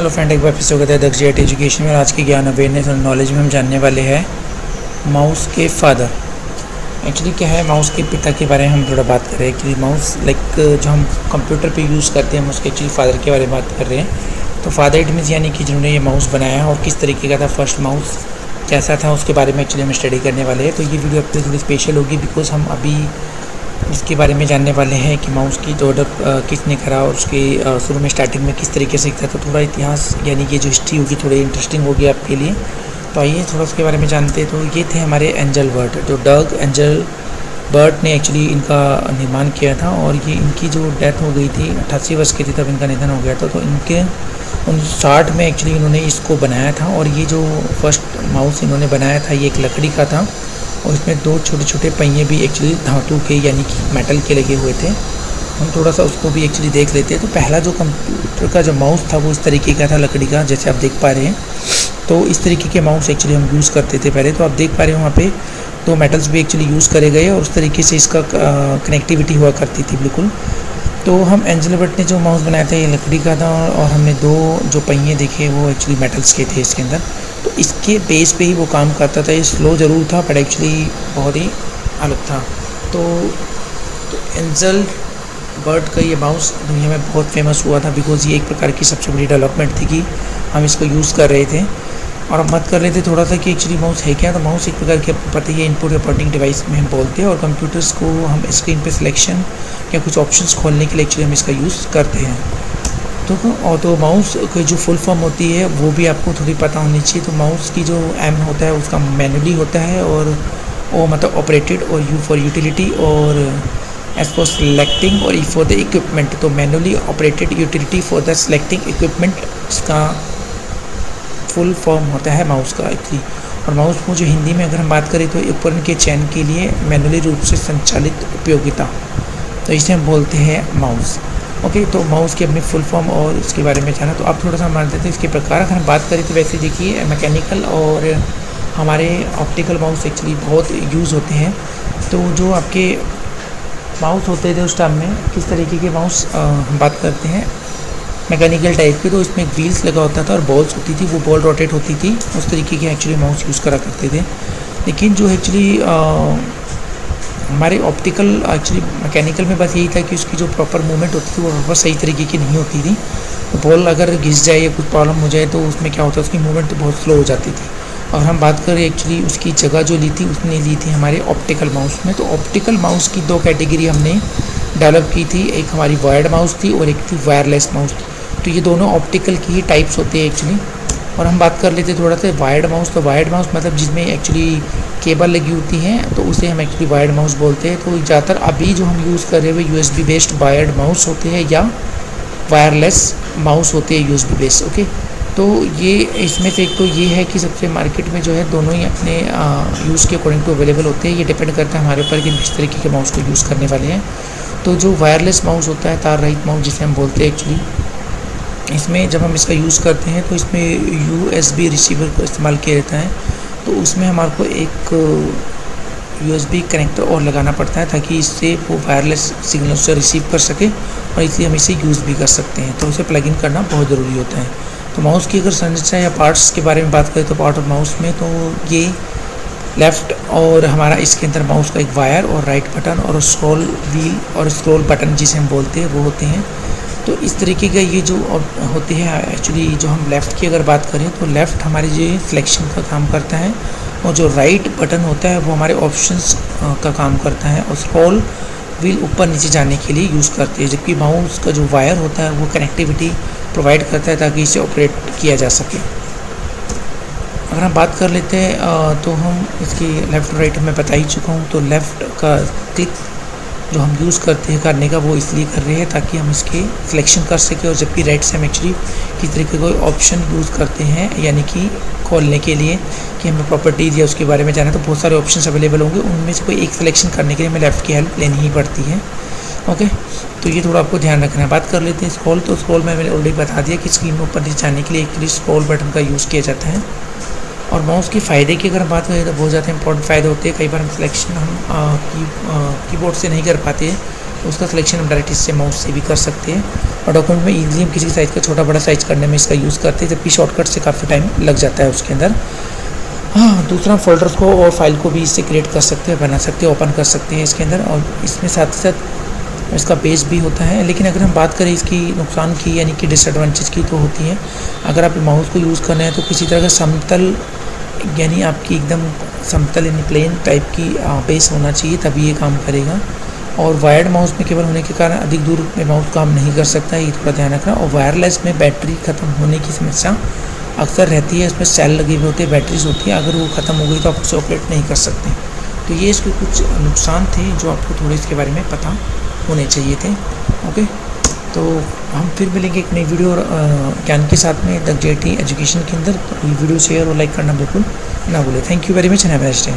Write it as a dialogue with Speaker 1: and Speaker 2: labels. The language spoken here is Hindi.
Speaker 1: हेलो फ्रेंड, एक बार फिर से हो गया दक्ष जेट एजुकेशन में। आज की ज्ञान अवेयरनेस और नॉलेज में हम जानने वाले हैं माउस के फादर। एक्चुअली क्या है, माउस के पिता के बारे में हम थोड़ा बात कर रहे हैं। एक्चुअली माउस जो हम कंप्यूटर पे यूज़ करते हैं, हम उसके एक्चुअली फादर के बारे में बात कर रहे हैं। तो फादर इट मीन्स यानी कि जिन्होंने ये माउस बनाया और किस तरीके का था, फर्स्ट माउस कैसा था, उसके बारे में एक्चुअली हम स्टडी करने वाले हैं। तो ये वीडियो अपनी थोड़ी स्पेशल होगी बिकॉज हम अभी इसके बारे में जानने वाले हैं कि माउस की डेवलप किसने करा और उसके शुरू में स्टार्टिंग में किस तरीके से था। तो थोड़ा इतिहास यानी कि जो हिस्ट्री होगी थोड़ी इंटरेस्टिंग होगी आपके लिए। तो आइए थोड़ा उसके बारे में जानते हैं। तो ये थे हमारे एंजल बर्ट, जो डग एंजल बर्ट ने एक्चुअली इनका निर्माण किया था। और ये इनकी जो डेथ हो गई थी, 88 वर्ष की थी तब इनका निधन हो गया था। तो इनके 1960 में एक्चुअली इन्होंने इसको बनाया था। और ये जो फर्स्ट माउस इन्होंने बनाया था ये एक लकड़ी का था और इसमें दो छोटे छोटे पहिए भी एक्चुअली धातु के यानी कि मेटल के लगे हुए थे। हम थोड़ा सा उसको भी एक्चुअली देख लेते हैं। तो पहला जो कंप्यूटर का जो माउस था वो इस तरीके का था, लकड़ी का, जैसे आप देख पा रहे हैं। तो इस तरीके के माउस एक्चुअली हम यूज़ करते थे पहले। तो आप देख पा रहे हो वहाँ पे दो मेटल्स भी एक्चुअली यूज़ करे गए और उस तरीके से इसका कनेक्टिविटी हुआ करती थी बिल्कुल। तो हम एंजल बर्ट ने जो माउस बनाया था ये लकड़ी का था और हमने दो जो पहिए देखे वो एक्चुअली मेटल्स के थे इसके अंदर। तो इसके बेस पे ही वो काम करता था। ये स्लो ज़रूर था बट एक्चुअली बहुत ही अलग था। तो एंजल बर्ट का ये माउस दुनिया में बहुत फेमस हुआ था बिकॉज ये एक प्रकार की सबसे बड़ी डेवलपमेंट थी कि हम इसको यूज़ कर रहे थे। और अब बात कर रहे थे थोड़ा सा कि एक्चुअली माउस है क्या। तो माउस एक प्रकार की पता ही है इनपुट रिपोर्टिंग डिवाइस में हम बोलते हैं और कंप्यूटर्स को हम स्क्रीन पे सिलेक्शन या कुछ ऑप्शंस खोलने के लिए एक्चुअली हम इसका यूज़ करते हैं। तो माउस की जो फुल फॉर्म होती है वो भी आपको थोड़ी पता होनी चाहिए। तो माउस की जो एम होता है उसका मैनुअली होता है और ओ मतलब ऑपरेटेड, और यू फॉर यूटिलिटी, और एस फॉर सिलेक्टिंग, और ई फॉर द इक्विपमेंट। तो manually operated utility for the selecting equipment इसका फुल फॉर्म होता है माउस का एक्चुअली। और माउस को जो हिंदी में अगर हम बात करें तो उपकरण के चयन के लिए मैनुअली रूप से संचालित उपयोगिता, तो इसे हम बोलते हैं माउस। ओके, तो माउस की अपनी फुल फॉर्म और इसके बारे में जाना। तो आप थोड़ा सा मान लेते हैं इसके प्रकार। अगर हम बात करें तो वैसे देखिए मैकेनिकल और हमारे ऑप्टिकल माउस एक्चुअली बहुत यूज़ होते हैं। तो जो आपके माउस होते थे उस टाइम में किस तरीके के माउस हम बात करते हैं मैकेनिकल टाइप के, तो इसमें व्हील्स लगा होता था और बॉल्स होती थी, वो बॉल रोटेट होती थी, उस तरीके के एक्चुअली माउस यूज़ करा करते थे। लेकिन जो एक्चुअली हमारे ऑप्टिकल एक्चुअली मैकेनिकल में बस यही था कि उसकी जो प्रॉपर मूवमेंट होती थी वो प्रॉपर सही तरीके की नहीं होती थी। तो बॉल अगर घिस जाए या कुछ प्रॉब्लम हो जाए तो उसमें क्या होता है, उसकी मूवमेंट तो बहुत स्लो हो जाती थी। और हम बात करें एक्चुअली उसकी जगह जो ली थी उसने ली थी हमारे ऑप्टिकल माउस में। तो ऑप्टिकल माउस की दो कैटेगरी हमने डेवलप की थी, एक हमारी वायर्ड माउस थी और एक थी वायरलेस माउस थी। तो ये दोनों ऑप्टिकल की ही टाइप्स होते हैं एक्चुअली। और हम बात कर लेते थोड़ा सा वायर्ड माउस। तो वायर्ड माउस मतलब जिसमें एक्चुअली केबल लगी होती है तो उसे हम एक्चुअली वायर्ड माउस बोलते हैं। तो ज़्यादातर अभी जो हम यूज़ कर रहे हैं USB बेस्ड वायर्ड माउस होते हैं या वायरलेस माउस होते हैं USB बेस्ड। ओके, तो ये इसमें से एक तो ये है कि सबसे मार्केट में जो है दोनों ही अपने यूज़ के अकॉर्डिंग टू अवेलेबल होते हैं। ये डिपेंड करता है हमारे ऊपर कि किस तरीके के माउस को यूज़ करने वाले हैं। तो जो वायरलेस माउस होता है, तार रहित माउस जिसे हम बोलते हैं एक्चुअली, इसमें जब हम इसका यूज़ करते हैं तो इसमें USB रिसीवर का इस्तेमाल किया जाता है। तो उसमें हमारे को एक USB कनेक्टर और लगाना पड़ता है ताकि इससे वो वायरलेस सिग्नल से रिसीव कर सके और इसलिए हम इसे यूज़ भी कर सकते हैं। तो उसे प्लग इन करना बहुत ज़रूरी होता है। तो माउस की अगर संरचना या पार्ट्स के बारे में बात करें तो पार्ट ऑफ माउस में तो ये लेफ़्ट और हमारा इसके अंदर माउस का एक वायर और राइट बटन और स्क्रॉल व्हील और स्क्रॉल बटन जिसे हम बोलते हैं वो होते हैं। तो इस तरीके का ये जो होते हैं एक्चुअली। जो हम लेफ़्ट की अगर बात करें तो लेफ़्ट हमारे जो सिलेक्शन का काम करता है और जो राइट बटन होता है वो हमारे ऑप्शंस का काम करता है और स्क्रॉल व्हील ऊपर नीचे जाने के लिए यूज़ करते हैं। जबकि माउस का जो वायर होता है वो कनेक्टिविटी प्रोवाइड करता है ताकि इसे ऑपरेट किया जा सके। अगर हम बात कर लेते हैं तो हम इसकी लेफ़्ट राइट मैं बता ही चुका हूँ। तो लेफ़्ट का क्लिक जो हम यूज़ करते हैं करने का वो इसलिए कर रहे हैं ताकि हम इसके सिलेक्शन कर सकें। और जबकि राइट से हम एक्चुअली किस तरीके का ऑप्शन यूज़ करते हैं यानी कि खोलने के लिए कि हमें प्रॉपर्टीज़ या उसके बारे में जाना, तो बहुत सारे ऑप्शंस अवेलेबल होंगे, उनमें से कोई एक सिलेक्शन करने के लिए हमें लेफ़्ट की हेल्प लेनी ही पड़ती है। ओके, तो ये थोड़ा आपको ध्यान रखना है। बात कर लेते हैं स्क्रॉल। तो स्क्रॉल में मैंने ऑलरेडी बता दिया कि स्क्रीन में ऊपर नीचे जाने के लिए एक्चुअली स्क्रॉल बटन का यूज़ किया जाता है। और माउस के फ़ायदे की अगर बात करें तो बहुत ज़्यादा इंपॉर्टेंट फ़ायदे होते हैं। कई बार हम सिलेक्शन कीबोर्ड से नहीं कर पाते, तो उसका सिलेक्शन हम डायरेक्ट इससे माउस से भी कर सकते हैं। और डॉक्यूमेंट में ईजिली हम किसी साइज़ का छोटा बड़ा साइज़ करने में इसका यूज़ करते हैं, जबकि शॉर्टकट से काफ़ी टाइम लग जाता है उसके अंदर। हाँ, दूसरा फोल्डर्स को और फाइल को भी इससे क्रिएट कर सकते हैं, बना सकते हैं, ओपन कर सकते हैं इसके अंदर। और इसमें साथ ही साथ इसका पेज भी होता है। लेकिन अगर हम बात करें इसकी नुकसान की यानी कि डिसएडवांटेज की, तो होती है अगर आप माउस को यूज़ कर रहे हैं तो किसी तरह का समतल यानी आपकी एकदम समतल यानी प्लेन टाइप की बेस होना चाहिए, तभी ये काम करेगा। और वायर्ड माउस में केबल होने के कारण अधिक दूर में माउस काम नहीं कर सकता है, ये थोड़ा ध्यान रखना। और वायरलेस में बैटरी ख़त्म होने की समस्या अक्सर रहती है। इसमें सेल लगे हुए होते हैं, बैटरीज होती है, अगर वो ख़त्म हो गई तो आप उसे ऑपरेट नहीं कर सकते। तो ये इसके कुछ नुकसान थे जो आपको थोड़े इसके बारे में पता होने चाहिए थे। ओके, तो हम फिर मिलेंगे एक नई वीडियो और ज्ञान के साथ में द JT एजुकेशन के अंदर। तो ये वीडियो शेयर और लाइक करना बिल्कुल ना भूलें। Thank you very much and have a nice day.